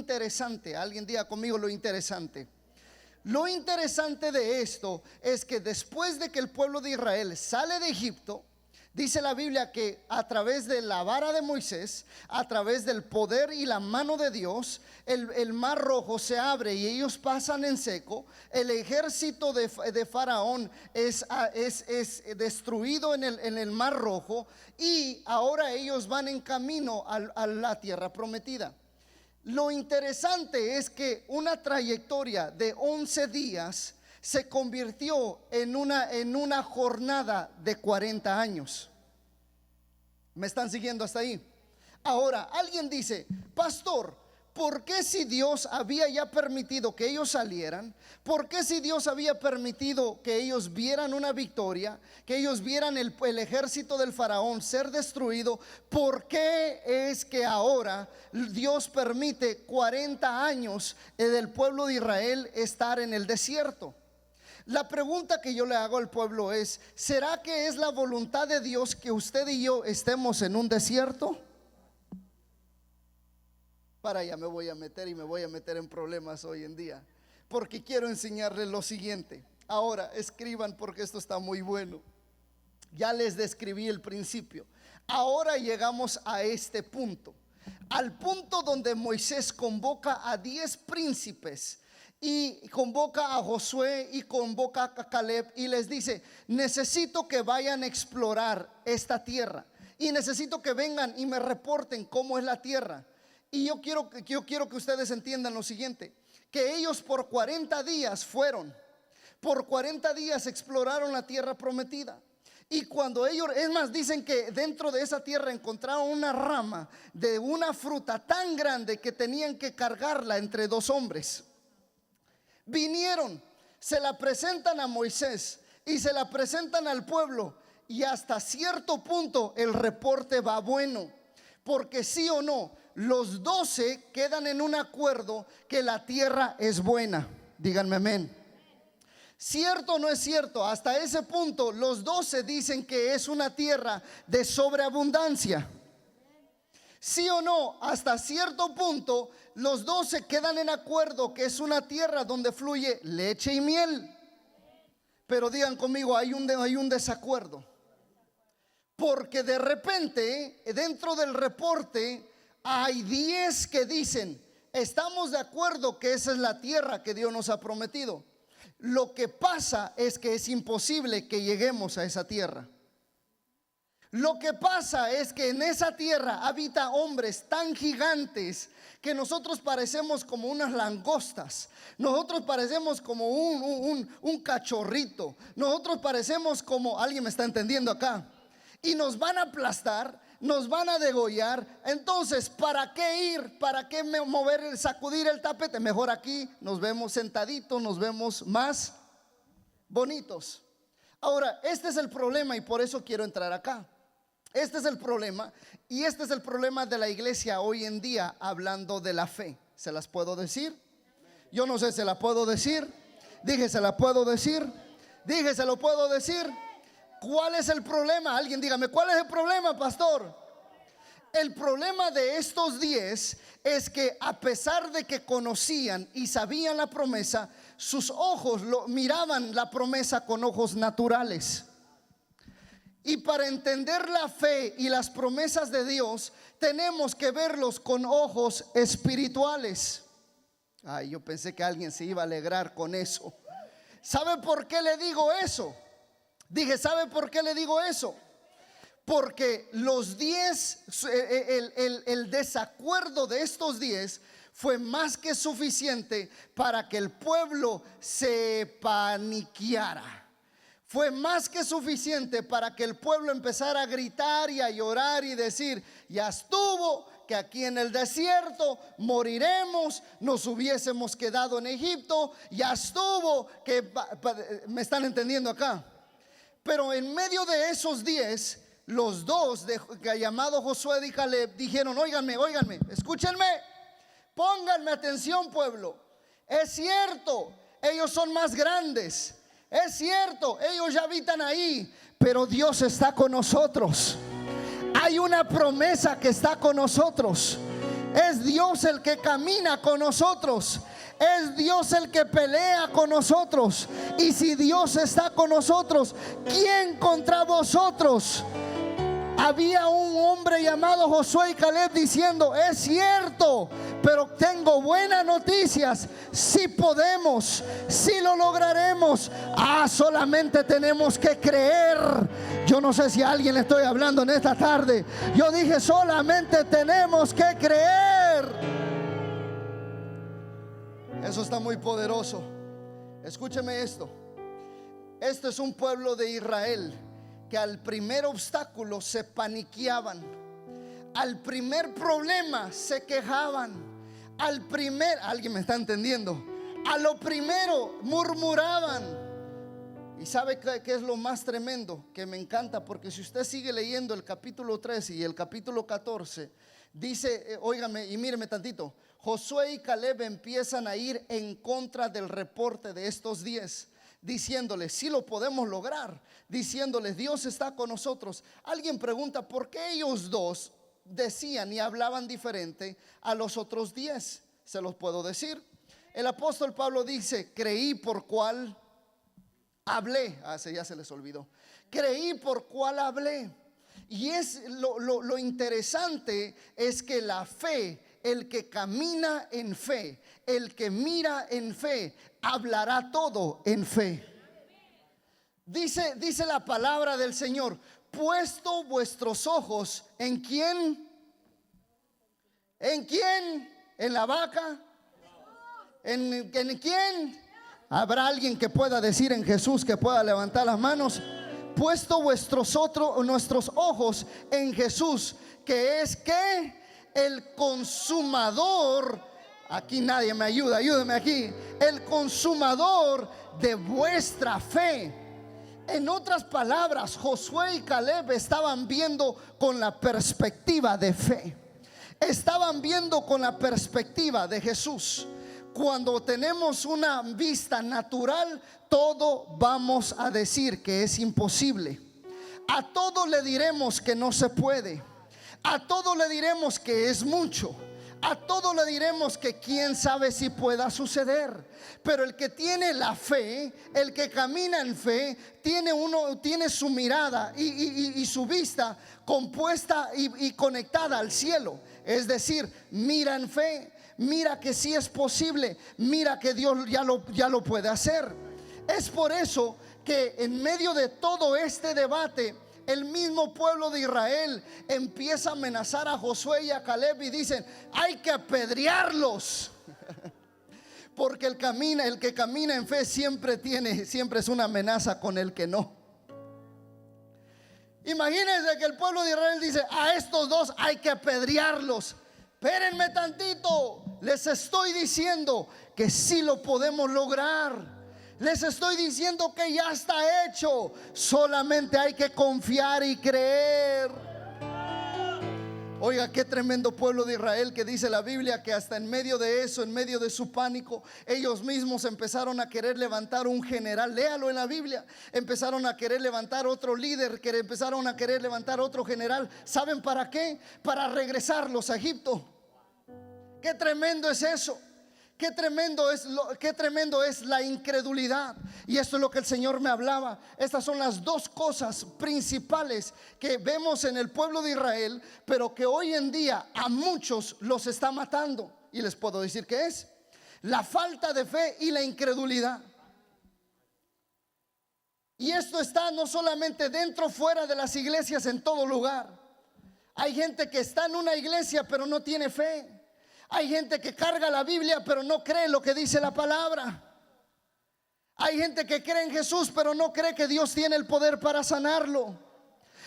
interesante, alguien diga conmigo lo interesante. Lo interesante de esto es que después de que el pueblo de Israel sale de Egipto, dice la Biblia que a través de la vara de Moisés, a través del poder y la mano de Dios, el mar rojo se abre y ellos pasan en seco. El ejército de Faraón es destruido en el mar rojo, y ahora ellos van en camino a la tierra prometida. Lo interesante es que una trayectoria de 11 días se convirtió en una jornada de 40 años. ¿Me están siguiendo hasta ahí? Ahora, alguien dice: pastor, ¿por qué si Dios había ya permitido que ellos salieran? ¿Por qué si Dios había permitido que ellos vieran una victoria, que ellos vieran el ejército del faraón ser destruido? ¿Por qué es que ahora Dios permite 40 años del pueblo de Israel estar en el desierto? La pregunta que yo le hago al pueblo es: ¿será que es la voluntad de Dios que usted y yo estemos en un desierto? Para allá me voy a meter, y me voy a meter en problemas hoy en día, porque quiero enseñarles lo siguiente. Ahora escriban, porque esto está muy bueno. Ya les describí el principio. Ahora llegamos a este punto, al punto donde Moisés convoca a 10 príncipes, y convoca a Josué y convoca a Caleb, y les dice: necesito que vayan a explorar esta tierra, y necesito que vengan y me reporten cómo es la tierra. Y yo quiero que ustedes entiendan lo siguiente: que ellos por 40 días fueron, por 40 días exploraron la tierra prometida. Y cuando ellos, es más, dicen que dentro de esa tierra encontraron una rama de una fruta tan grande que tenían que cargarla entre 2 hombres. Vinieron, se la presentan a Moisés y se la presentan al pueblo, y hasta cierto punto el reporte va bueno, porque sí o no, los 12 quedan en un acuerdo que la tierra es buena. Díganme amén. ¿Cierto o no es cierto? Hasta ese punto los 12 dicen que es una tierra de sobreabundancia. ¿Sí o no? Hasta cierto punto los 12 quedan en acuerdo que es una tierra donde fluye leche y miel. Pero digan conmigo, hay un desacuerdo, porque de repente dentro del reporte hay 10 que dicen: estamos de acuerdo que esa es la tierra que Dios nos ha prometido. Lo que pasa es que es imposible que lleguemos a esa tierra. Lo que pasa es que en esa tierra habita hombres tan gigantes que nosotros parecemos como unas langostas. Nosotros parecemos como un cachorrito. Nosotros parecemos como, ¿alguien me está entendiendo acá? Y nos van a aplastar, nos van a degollar. Entonces, ¿para qué ir? ¿Para qué mover, sacudir el tapete? Mejor aquí nos vemos sentaditos, nos vemos más bonitos. Ahora, este es el problema, y por eso quiero entrar acá. Este es el problema, y este es el problema de la iglesia hoy en día, hablando de la fe. ¿Se las puedo decir? Yo no sé, ¿se la puedo decir? Dije, ¿se la puedo decir? Dije, ¿se lo puedo decir? ¿Cuál es el problema? Alguien dígame, ¿cuál es el problema, pastor? El problema de estos 10 es que, a pesar de que conocían y sabían la promesa, sus ojos miraban la promesa con ojos naturales. Y para entender la fe y las promesas de Dios, tenemos que verlos con ojos espirituales. Ay, yo pensé que alguien se iba a alegrar con eso. ¿Sabe por qué le digo eso? Dije, ¿sabe por qué le digo eso? Porque los 10, el desacuerdo de estos 10 fue más que suficiente para que el pueblo se paniqueara. Fue más que suficiente para que el pueblo empezara a gritar y a llorar y decir: ya estuvo, que aquí en el desierto moriremos, nos hubiésemos quedado en Egipto, ya estuvo, que me están entendiendo acá. Pero en medio de esos 10, los 2 llamados Josué y Caleb dijeron: óiganme, escúchenme, pónganme atención, pueblo. Es cierto, ellos son más grandes. Es cierto, ellos ya habitan ahí, pero Dios está con nosotros. Hay una promesa que está con nosotros. Es Dios el que camina con nosotros. Es Dios el que pelea con nosotros. Y si Dios está con nosotros, ¿quién contra vosotros? Había un hombre llamado Josué y Caleb diciendo: es cierto, pero tengo buenas noticias. Si podemos, si lo lograremos. Solamente tenemos que creer. Yo no sé si a alguien le estoy hablando en esta tarde. Yo dije: solamente tenemos que creer. Eso está muy poderoso. Escúcheme esto. Este es un pueblo de Israel que al primer obstáculo se paniqueaban, al primer problema se quejaban, alguien me está entendiendo, a lo primero murmuraban. Y sabe qué es lo más tremendo, que me encanta, porque si usted sigue leyendo el capítulo 13 y el capítulo 14, dice, óigame y míreme tantito, Josué y Caleb empiezan a ir en contra del reporte de estos 10, diciéndoles: sí lo podemos lograr, diciéndoles: Dios está con nosotros. Alguien pregunta: ¿por qué ellos dos decían y hablaban diferente a los otros 10? Se los puedo decir. El apóstol Pablo dice: creí por cual hablé. Ya se les olvidó. Creí por cual hablé. Y es lo interesante es que la fe, el que camina en fe, el que mira en fe, hablará todo en fe. Dice la palabra del Señor: puesto vuestros ojos ¿en quién? ¿En quién? ¿En la vaca? ¿En quién? ¿Habrá alguien que pueda decir en Jesús, que pueda levantar las manos? Puesto nuestros ojos en Jesús, que es que el consumador. Aquí nadie me ayuda, ayúdeme aquí. El consumador de vuestra fe. En otras palabras, Josué y Caleb estaban viendo con la perspectiva de fe. Estaban viendo con la perspectiva de Jesús. Cuando tenemos una vista natural, todo vamos a decir que es imposible. A todo le diremos que no se puede. A todo le diremos que es mucho. A todo le diremos que quién sabe si pueda suceder. Pero el que tiene la fe, el que camina en fe, tiene su mirada y su vista compuesta y conectada al cielo. Es decir, mira en fe, mira que sí es posible, mira que Dios ya lo puede hacer. Es por eso que en medio de todo este debate, el mismo pueblo de Israel empieza a amenazar a Josué y a Caleb y dicen: hay que apedrearlos. Porque el que camina en fe siempre es una amenaza con el que no. Imagínense que el pueblo de Israel dice: a estos dos hay que apedrearlos. Espérenme tantito, les estoy diciendo que sí lo podemos lograr. Les estoy diciendo que ya está hecho. Solamente hay que confiar y creer. Oiga, qué tremendo pueblo de Israel, que dice la Biblia que hasta en medio de eso, en medio de su pánico, ellos mismos empezaron a querer levantar un general. Léalo en la Biblia. Empezaron a querer levantar otro líder, que empezaron a querer levantar otro general. ¿Saben para qué? Para regresarlos a Egipto. Qué tremendo es eso. Qué tremendo es la incredulidad. Y esto es lo que el Señor me hablaba. Estas son las dos cosas principales que vemos en el pueblo de Israel, pero que hoy en día a muchos los está matando. Y les puedo decir que es la falta de fe y la incredulidad. Y esto está no solamente dentro, fuera de las iglesias, en todo lugar. Hay gente que está en una iglesia pero no tiene fe. Hay gente que carga la Biblia pero no cree lo que dice la palabra. Hay gente que cree en Jesús pero no cree que Dios tiene el poder para sanarlo.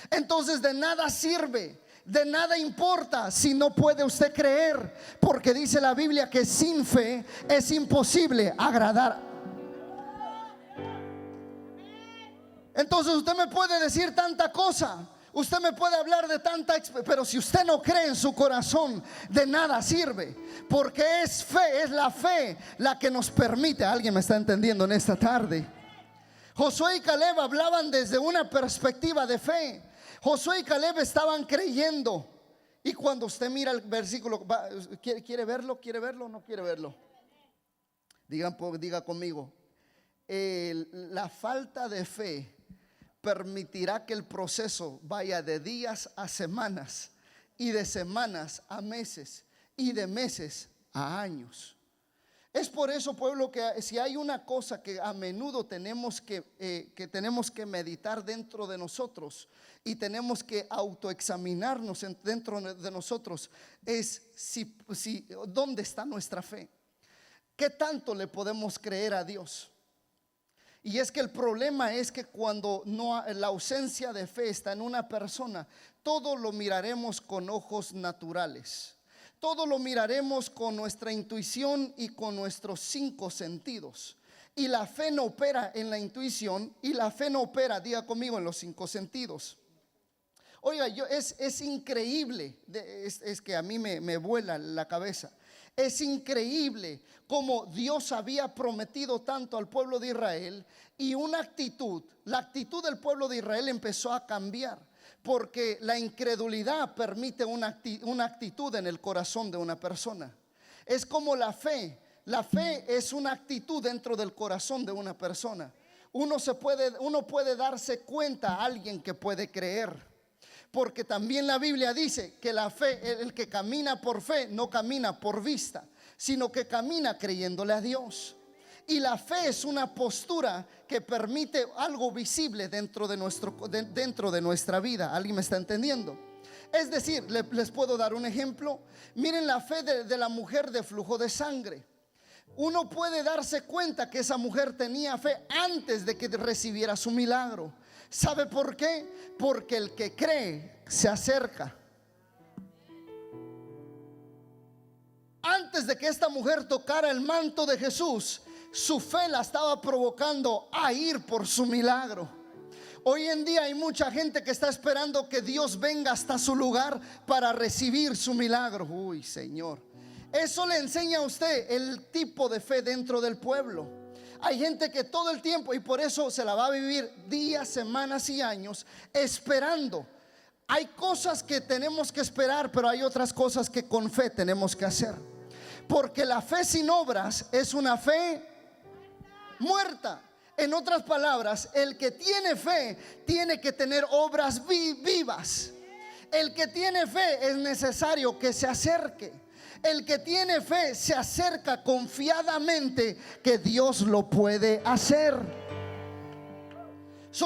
Entonces de nada sirve, de nada importa si no puede usted creer, porque dice la Biblia que sin fe es imposible agradar. Entonces usted me puede decir tanta cosa, usted me puede hablar de tanta, pero si usted no cree en su corazón, de nada sirve. Porque es fe, es la fe la que nos permite. ¿Alguien me está entendiendo en esta tarde? Josué y Caleb hablaban desde una perspectiva de fe. Josué y Caleb estaban creyendo. Y cuando usted mira el versículo, ¿quiere verlo? ¿Quiere verlo o no quiere verlo? Diga conmigo. La falta de fe permitirá que el proceso vaya de días a semanas, y de semanas a meses, y de meses a años. Es por eso, pueblo, que si hay una cosa que a menudo tenemos que meditar dentro de nosotros, y tenemos que autoexaminarnos dentro de nosotros, es ¿dónde está nuestra fe? ¿Qué tanto le podemos creer a Dios? Y es que el problema es que cuando la ausencia de fe está en una persona, todo lo miraremos con ojos naturales. Todo lo miraremos con nuestra intuición y con nuestros 5 sentidos. Y la fe no opera en la intuición, y la fe no opera, diga conmigo, en los 5 sentidos. Oiga, es increíble, es que a mí me vuela la cabeza. Es increíble cómo Dios había prometido tanto al pueblo de Israel, y la actitud del pueblo de Israel empezó a cambiar, porque la incredulidad permite una actitud en el corazón de una persona. Es como la fe es una actitud dentro del corazón de una persona. Uno puede darse cuenta a alguien que puede creer, porque también la Biblia dice que la fe, el que camina por fe no camina por vista, sino que camina creyéndole a Dios. Y la fe es una postura que permite algo visible dentro de nuestra vida. ¿Alguien me está entendiendo? Es decir, les puedo dar un ejemplo. Miren la fe de la mujer de flujo de sangre. Uno puede darse cuenta que esa mujer tenía fe antes de que recibiera su milagro. ¿Sabe por qué? Porque el que cree se acerca. Antes de que esta mujer tocara el manto de Jesús, su fe la estaba provocando a ir por su milagro. Hoy en día hay mucha gente que está esperando que Dios venga hasta su lugar para recibir su milagro. Uy, Señor. Eso le enseña a usted el tipo de fe dentro del pueblo. Hay gente que todo el tiempo, y por eso se la va a vivir días, semanas y años esperando. Hay cosas que tenemos que esperar, pero hay otras cosas que con fe tenemos que hacer. Porque la fe sin obras es una fe muerta. En otras palabras, el que tiene fe tiene que tener obras vivas. El que tiene fe es necesario que se acerque. El que tiene fe se acerca confiadamente que Dios lo puede hacer.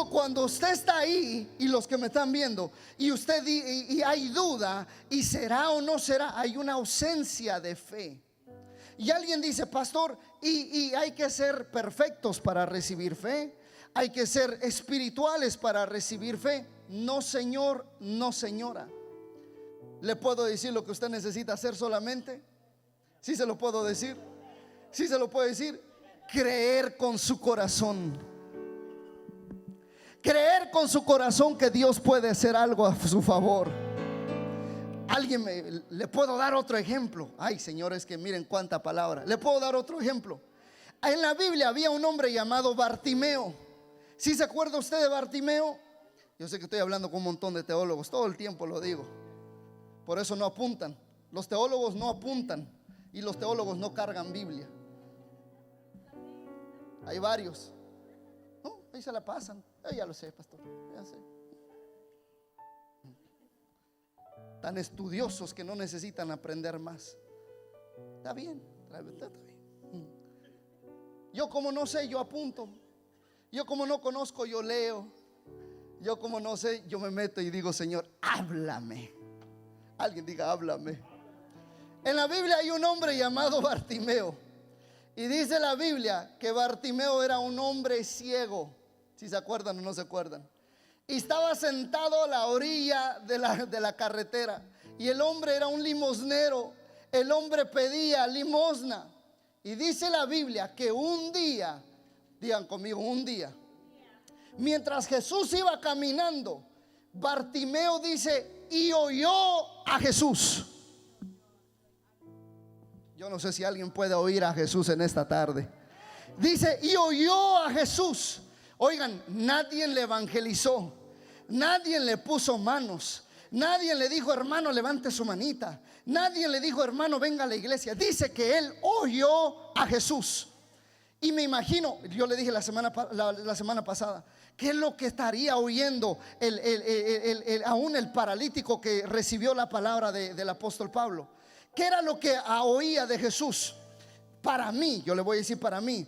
Cuando usted está ahí, y los que me están viendo, y usted y hay duda, y será o no será, hay una ausencia de fe. Y alguien dice: pastor, y hay que ser perfectos para recibir fe, hay que ser espirituales para recibir fe. No, señor, no, señora. ¿Le puedo decir lo que usted necesita hacer solamente? ¿Sí se lo puedo decir? ¿Sí se lo puedo decir? Creer con su corazón. Creer con su corazón que Dios puede hacer algo a su favor. ¿Le puedo dar otro ejemplo? Ay, señores, que miren cuánta palabra. ¿Le puedo dar otro ejemplo? En la Biblia había un hombre llamado Bartimeo. ¿Sí se acuerda usted de Bartimeo? Yo sé que estoy hablando con un montón de teólogos, todo el tiempo lo digo. Por eso no apuntan. Los teólogos no apuntan, y los teólogos no cargan Biblia. Hay varios. No, ahí se la pasan. Ya lo sé, pastor, ya sé. Tan estudiosos que no necesitan aprender más. Está bien, está bien. Yo como no sé, yo apunto. Yo como no conozco, yo leo. Yo como no sé, yo me meto y digo: Señor, háblame. Alguien diga: háblame. En la Biblia hay un hombre llamado Bartimeo, y dice la Biblia que Bartimeo era un hombre ciego. Si se acuerdan o no se acuerdan. Y estaba sentado a la orilla de la carretera, y el hombre era un limosnero. El hombre pedía limosna. Y dice la Biblia que un día, digan conmigo, un día, mientras Jesús iba caminando, Bartimeo dice: y oyó a Jesús. Yo no sé si alguien puede oír a Jesús en esta tarde. Dice: y oyó a Jesús. Oigan, nadie le evangelizó, nadie le puso manos, Nadie le dijo, hermano, levante su manita. Nadie le dijo, hermano, venga a la iglesia. Dice que él oyó a Jesús. Y me imagino, yo le dije la semana pasada, ¿qué es lo que estaría oyendo aún el paralítico que recibió la palabra del apóstol Pablo? ¿Qué era lo que oía de Jesús? Para mí, yo le voy a decir para mí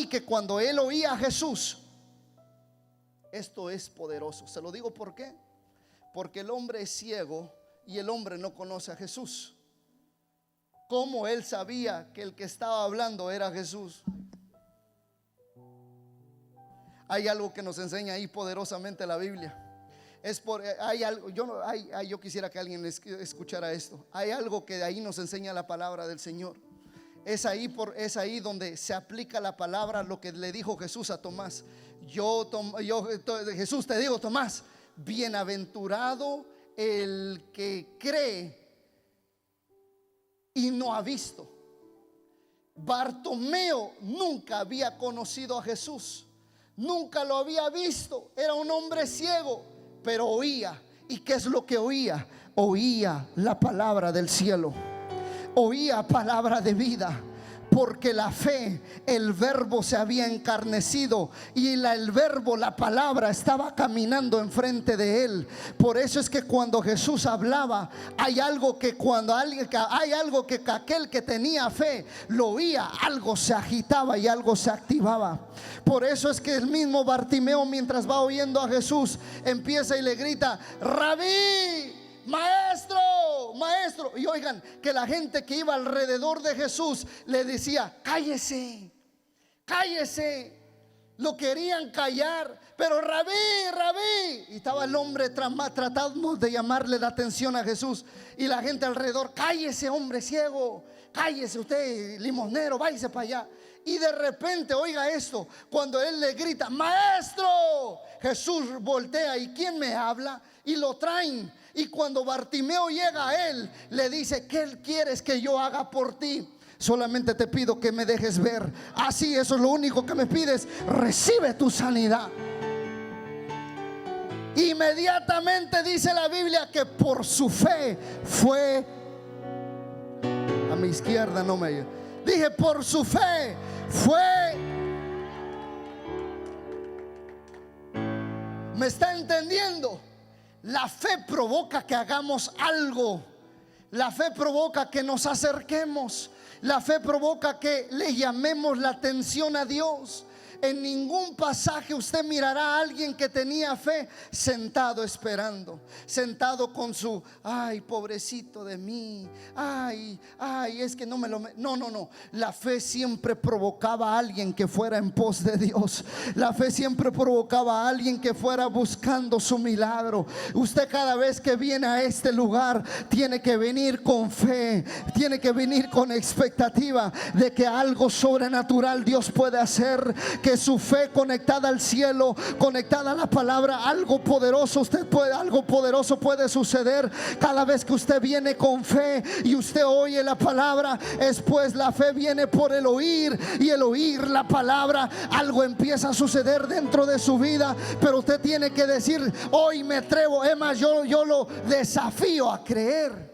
que cuando él oía a Jesús, esto es poderoso. Se lo digo ¿por qué? Porque el hombre es ciego y el hombre no conoce a Jesús. ¿Cómo él sabía que el que estaba hablando era Jesús? Hay algo que nos enseña ahí poderosamente la Biblia. Hay algo, yo quisiera que alguien escuchara esto. Hay algo que de ahí nos enseña la palabra del Señor. Es ahí donde se aplica la palabra, lo que le dijo Jesús a Tomás. Jesús, te digo, Tomás, bienaventurado el que cree y no ha visto. Bartimeo nunca había conocido a Jesús, nunca lo había visto. Era un hombre ciego, pero oía. ¿Y qué es lo que oía? Oía la palabra del cielo, oía palabra de vida. Porque la fe, el verbo se había encarnecido y el verbo, la palabra, estaba caminando enfrente de él. Por eso es que cuando Jesús hablaba, hay algo que aquel que tenía fe lo oía, algo se agitaba y algo se activaba. Por eso es que el mismo Bartimeo, mientras va oyendo a Jesús, empieza y le grita: Rabí, maestro, maestro. Y oigan, que la gente que iba alrededor de Jesús le decía: cállese, cállese. Lo querían callar, pero Rabí, Rabí. Y estaba el hombre tratando de llamarle la atención a Jesús. Y la gente alrededor: cállese, hombre ciego, cállese usted, limosnero, váyase para allá. Y de repente, oiga esto, cuando él le grita: maestro, Jesús voltea: ¿y quién me habla? Y lo traen. Y cuando Bartimeo llega a él, le dice: ¿qué quieres que yo haga por ti? Solamente te pido que me dejes ver. Así, eso es lo único que me pides. Recibe tu sanidad. Inmediatamente dice la Biblia que por su fe fue. A mi izquierda no me dije, por su fe fue. ¿Me está entendiendo? La fe provoca que hagamos algo. La fe provoca que nos acerquemos. La fe provoca que le llamemos la atención a Dios. En ningún pasaje usted mirará a alguien que tenía fe sentado esperando, sentado con su: ay, pobrecito de mí, ay, es que no me lo... No. La fe siempre provocaba a alguien que fuera en pos de Dios. La fe siempre provocaba a alguien que fuera buscando su milagro. Usted, cada vez que viene a este lugar, tiene que venir con fe, tiene que venir con expectativa de que algo sobrenatural Dios puede hacer. Que su fe conectada al cielo, conectada a la palabra, algo poderoso puede suceder cada vez que usted viene con fe y usted oye la palabra. Después la fe viene por el oír, y el oír la palabra, algo empieza a suceder dentro de su vida. Pero usted tiene que decir: hoy me atrevo, es más, yo lo desafío a creer.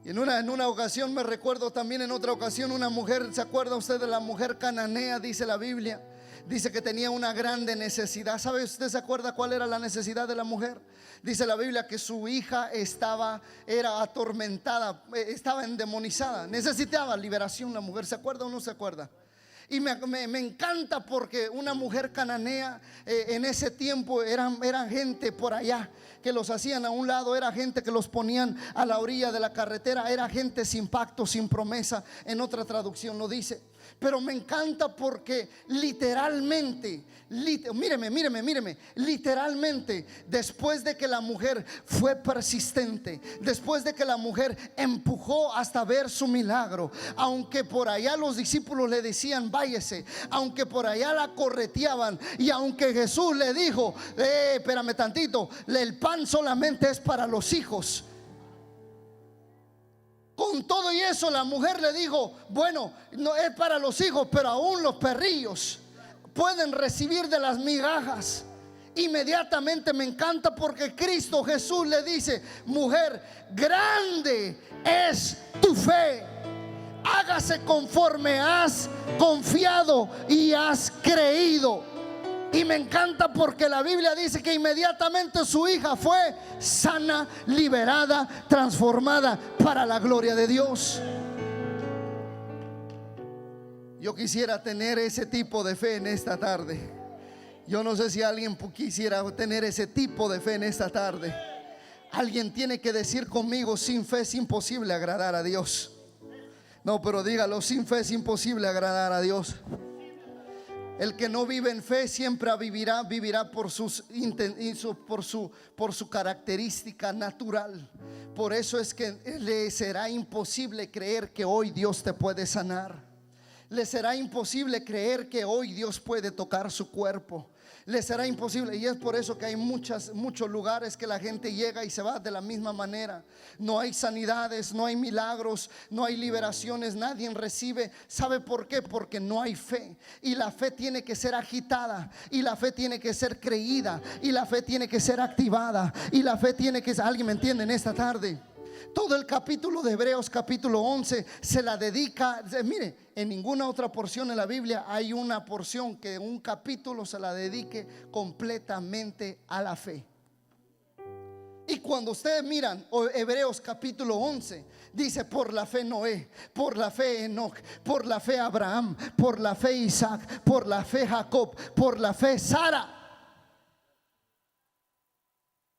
Y en una ocasión, me recuerdo también, en otra ocasión, una mujer, ¿se acuerda usted de la mujer cananea? Dice la Biblia, dice que tenía una grande necesidad. ¿Sabe usted, se acuerda cuál era la necesidad de la mujer? Dice la Biblia que su hija era atormentada, estaba endemonizada, necesitaba liberación la mujer. ¿Se acuerda o no se acuerda? Y me encanta porque una mujer cananea en ese tiempo eran gente por allá que los hacían a un lado, era gente que los ponían a la orilla de la carretera, era gente sin pacto, sin promesa. En otra traducción lo dice. Pero me encanta porque literalmente, míreme, literalmente, después de que la mujer fue persistente, después de que la mujer empujó hasta ver su milagro, aunque por allá los discípulos le decían: váyese, aunque por allá la correteaban, y aunque Jesús le dijo: espérame tantito, el pan solamente es para los hijos. Con todo y eso, la mujer le dijo: bueno, no es para los hijos, pero aún los perrillos pueden recibir de las migajas. Inmediatamente me encanta porque Cristo Jesús le dice: mujer, grande es tu fe, hágase conforme has confiado y has creído. Y me encanta porque la Biblia dice que inmediatamente su hija fue sana, liberada, transformada para la gloria de Dios. Yo quisiera tener ese tipo de fe en esta tarde. Yo no sé si alguien quisiera tener ese tipo de fe en esta tarde. Alguien tiene que decir conmigo: sin fe es imposible agradar a Dios. No, pero dígalo: sin fe es imposible agradar a Dios. El que no vive en fe siempre vivirá por su característica natural. Por eso es que le será imposible creer que hoy Dios te puede sanar. Le será imposible creer que hoy Dios puede tocar su cuerpo. Le será imposible. Y es por eso que hay muchos lugares que la gente llega y se va de la misma manera. No hay sanidades, no hay milagros, no hay liberaciones, nadie recibe. ¿Sabe por qué? Porque no hay fe. Y la fe tiene que ser agitada, y la fe tiene que ser creída, y la fe tiene que ser activada, y la fe tiene que ser... ¿Alguien me entiende en esta tarde? Todo el capítulo de Hebreos, capítulo 11, se la dedica. Mire, en ninguna otra porción de la Biblia hay una porción que un capítulo se la dedique completamente a la fe. Y cuando ustedes miran Hebreos capítulo 11, dice: por la fe Noé, por la fe Enoch, por la fe Abraham, por la fe Isaac, por la fe Jacob, por la fe Sara.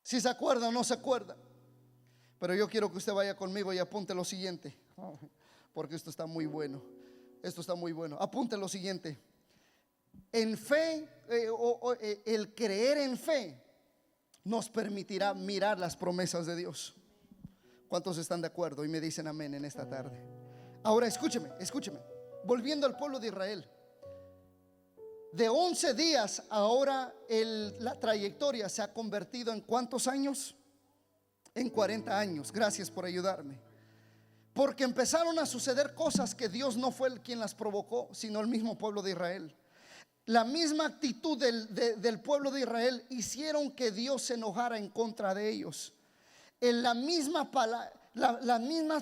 Si se acuerda o no se acuerda. Pero yo quiero que usted vaya conmigo y apunte lo siguiente, porque esto está muy bueno. Esto está muy bueno. Apunte lo siguiente. En fe, el creer en fe nos permitirá mirar las promesas de Dios. ¿Cuántos están de acuerdo y me dicen amén en esta tarde? Ahora escúcheme. Volviendo al pueblo de Israel, de 11 días ahora la trayectoria se ha convertido en ¿cuántos años? En 40 años. Gracias por ayudarme. Porque empezaron a suceder cosas que Dios no fue quien las provocó, sino el mismo pueblo de Israel. La misma actitud del pueblo de Israel hicieron que Dios se enojara en contra de ellos. Las mismas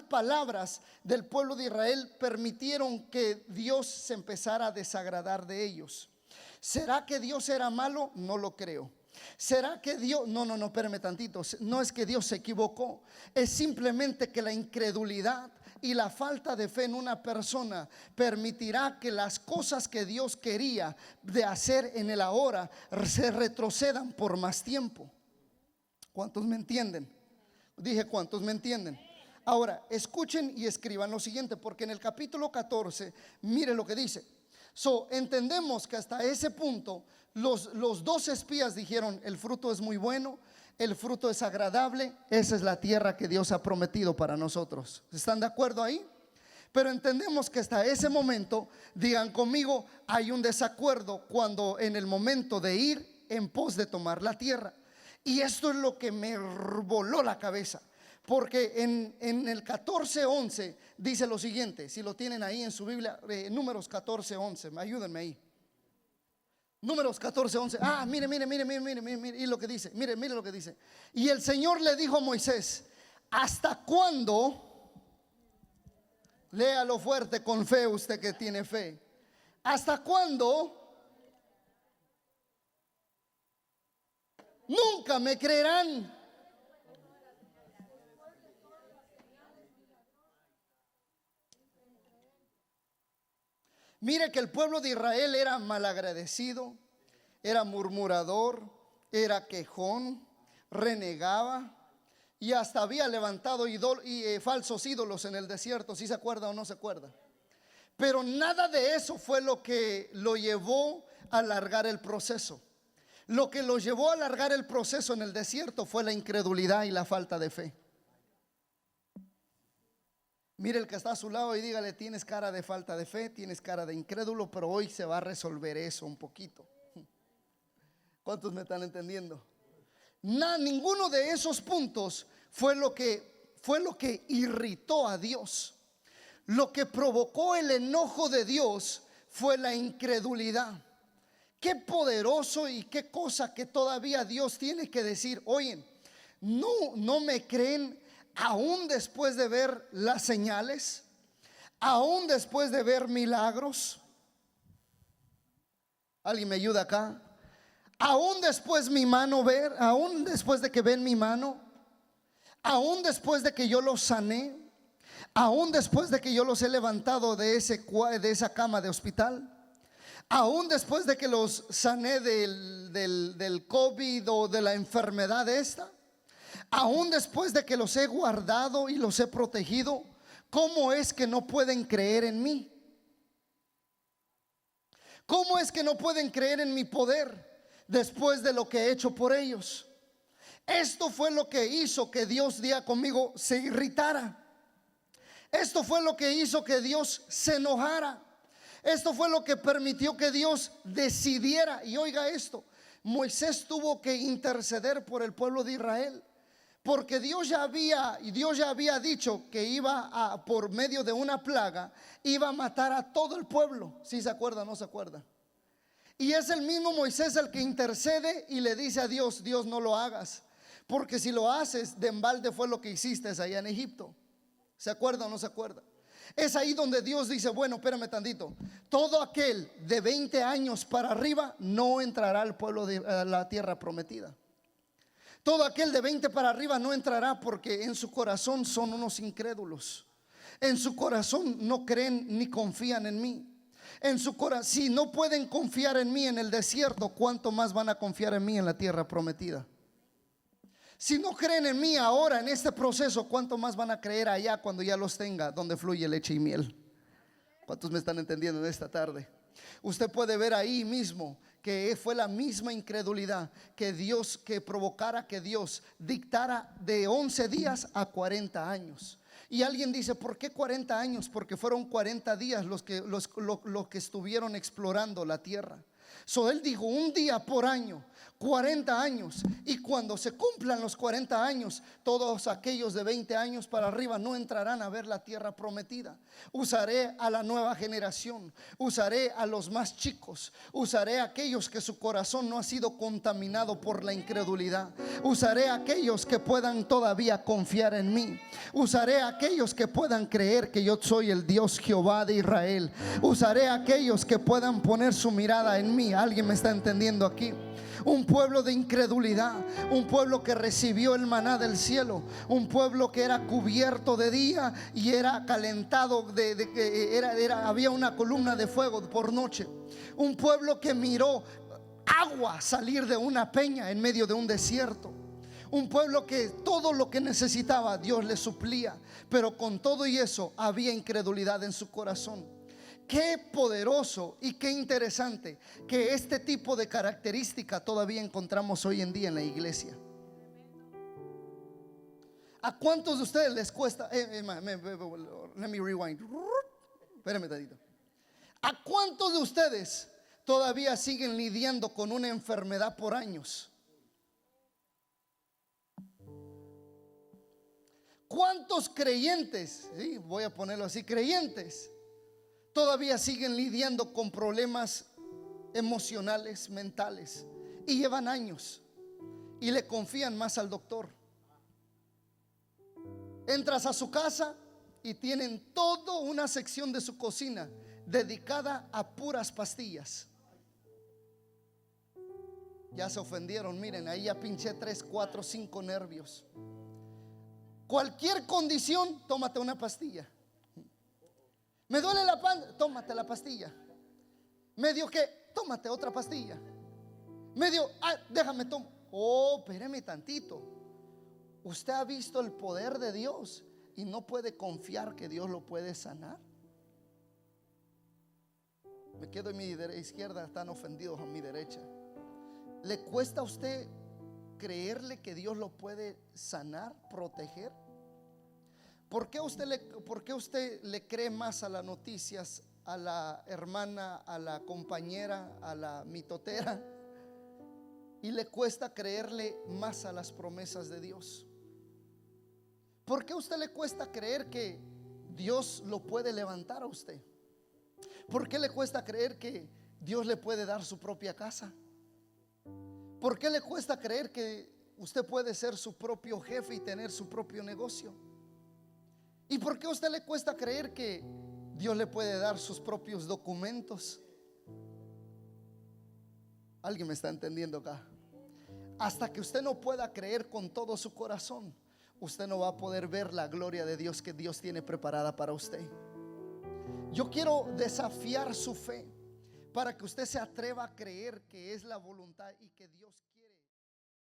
palabras del pueblo de Israel permitieron que Dios se empezara a desagradar de ellos. ¿Será que Dios era malo? No lo creo. ¿Será que Dios? No, espérame tantito. No es que Dios se equivocó, es simplemente que la incredulidad y la falta de fe en una persona permitirá que las cosas que Dios quería de hacer en el ahora se retrocedan por más tiempo. ¿Cuántos me entienden? Dije, ¿cuántos me entienden? Ahora, escuchen y escriban lo siguiente, porque en el capítulo 14, mire lo que dice. Entendemos que hasta ese punto los dos espías dijeron: el fruto es muy bueno, el fruto es agradable, esa es la tierra que Dios ha prometido para nosotros. ¿Están de acuerdo ahí? Pero entendemos que hasta ese momento, digan conmigo, hay un desacuerdo cuando en el momento de ir en pos de tomar la tierra. Y esto es lo que me voló la cabeza. Porque en el 14:11 dice lo siguiente. Si lo tienen ahí en su Biblia, Números 14:11, ayúdenme ahí. Números 14:11. Mire. Y lo que dice, mire lo que dice. Y el Señor le dijo a Moisés: ¿hasta cuándo? Léalo fuerte con fe, usted que tiene fe. ¿Hasta cuándo nunca me creerán? Mire que el pueblo de Israel era malagradecido, era murmurador, era quejón, renegaba y hasta había levantado falsos ídolos en el desierto. ¿Sí se acuerda o no se acuerda? Pero nada de eso fue lo que lo llevó a alargar el proceso. Lo que lo llevó a alargar el proceso en el desierto fue la incredulidad y la falta de fe. Mire el que está a su lado y dígale: tienes cara de falta de fe, tienes cara de incrédulo, pero hoy se va a resolver eso un poquito. ¿Cuántos me están entendiendo? Ninguno de esos puntos fue lo que irritó a Dios. Lo que provocó el enojo de Dios fue la incredulidad. Qué poderoso y qué cosa que todavía Dios tiene que decir. Oye, no me creen aún después de ver las señales, aún después de ver milagros. ¿Alguien me ayuda acá? Aún después mi mano ver, aún después de que ven mi mano, aún después de que yo los sané, aún después de que yo los he levantado de esa cama de hospital, aún después de que los sané del COVID o de la enfermedad esta, aún después de que los he guardado y los he protegido, ¿cómo es que no pueden creer en mí? ¿Cómo es que no pueden creer en mi poder después de lo que he hecho por ellos? Esto fue lo que hizo que Dios día conmigo se irritara. Esto fue lo que hizo que Dios se enojara. Esto fue lo que permitió que Dios decidiera. Y oiga esto, Moisés tuvo que interceder por el pueblo de Israel, porque Dios ya había dicho que por medio de una plaga, iba a matar a todo el pueblo. ¿Sí se acuerda o no se acuerda? Y es el mismo Moisés el que intercede y le dice a Dios: Dios, no lo hagas, porque si lo haces, de embalde fue lo que hiciste allá en Egipto. ¿Se acuerda o no se acuerda? Es ahí donde Dios dice: bueno, espérame tantito, todo aquel de 20 años para arriba no entrará al pueblo de la tierra prometida. Todo aquel de 20 para arriba no entrará, porque en su corazón son unos incrédulos. En su corazón no creen ni confían en mí. En su corazón, si no pueden confiar en mí en el desierto, ¿cuánto más van a confiar en mí en la tierra prometida? Si no creen en mí ahora en este proceso, ¿cuánto más van a creer allá cuando ya los tenga, donde fluye leche y miel? ¿Cuántos me están entendiendo en esta tarde? Usted puede ver ahí mismo que fue la misma incredulidad que provocara que Dios dictara de 11 días a 40 años. Y alguien dice: ¿por qué 40 años? Porque fueron 40 días los que estuvieron explorando la tierra. Él dijo: un día por año, 40 años. Y cuando se cumplan los 40 años, todos aquellos de 20 años para arriba no entrarán a ver la tierra prometida. Usaré a la nueva generación, usaré a los más chicos, usaré a aquellos que su corazón no ha sido contaminado por la incredulidad. Usaré a aquellos que puedan todavía confiar en mí. Usaré a aquellos que puedan creer que yo soy el Dios Jehová de Israel. Usaré a aquellos que puedan poner su mirada en mí. ¿Alguien me está entendiendo aquí? Un pueblo de incredulidad, un pueblo que recibió el maná del cielo, un pueblo que era cubierto de día y era calentado había una columna de fuego por noche. Un pueblo que miró agua salir de una peña en medio de un desierto. Un pueblo que todo lo que necesitaba Dios le suplía, pero con todo y eso había incredulidad en su corazón. Qué poderoso y qué interesante que este tipo de característica todavía encontramos hoy en día en la iglesia. ¿A cuántos de ustedes les cuesta? Let me rewind. Espérame tantito. ¿A cuántos de ustedes todavía siguen lidiando con una enfermedad por años? ¿Cuántos creyentes, sí, voy a ponerlo así, creyentes, todavía siguen lidiando con problemas emocionales, mentales, y llevan años y le confían más al doctor? Entras a su casa y tienen toda una sección de su cocina dedicada a puras pastillas. Ya se ofendieron, miren, ahí ya pinché 3, 4, 5 nervios. Cualquier condición, tómate una pastilla. Me duele la panza, tómate la pastilla. Medio que, tómate otra pastilla. Medio, déjame tomar. Oh, espéreme tantito. ¿Usted ha visto el poder de Dios y no puede confiar que Dios lo puede sanar? Me quedo en mi izquierda, están ofendidos a mi derecha. ¿Le cuesta a usted creerle que Dios lo puede sanar, proteger? ¿Por qué usted le cree más a las noticias, a la hermana, a la compañera, a la mitotera, y le cuesta creerle más a las promesas de Dios? ¿Por qué a usted le cuesta creer que Dios lo puede levantar a usted? ¿Por qué le cuesta creer que Dios le puede dar su propia casa? ¿Por qué le cuesta creer que usted puede ser su propio jefe y tener su propio negocio? ¿Y por qué a usted le cuesta creer que Dios le puede dar sus propios documentos? ¿Alguien me está entendiendo acá? Hasta que usted no pueda creer con todo su corazón, usted no va a poder ver la gloria de Dios que Dios tiene preparada para usted. Yo quiero desafiar su fe para que usted se atreva a creer que es la voluntad y que Dios quiere.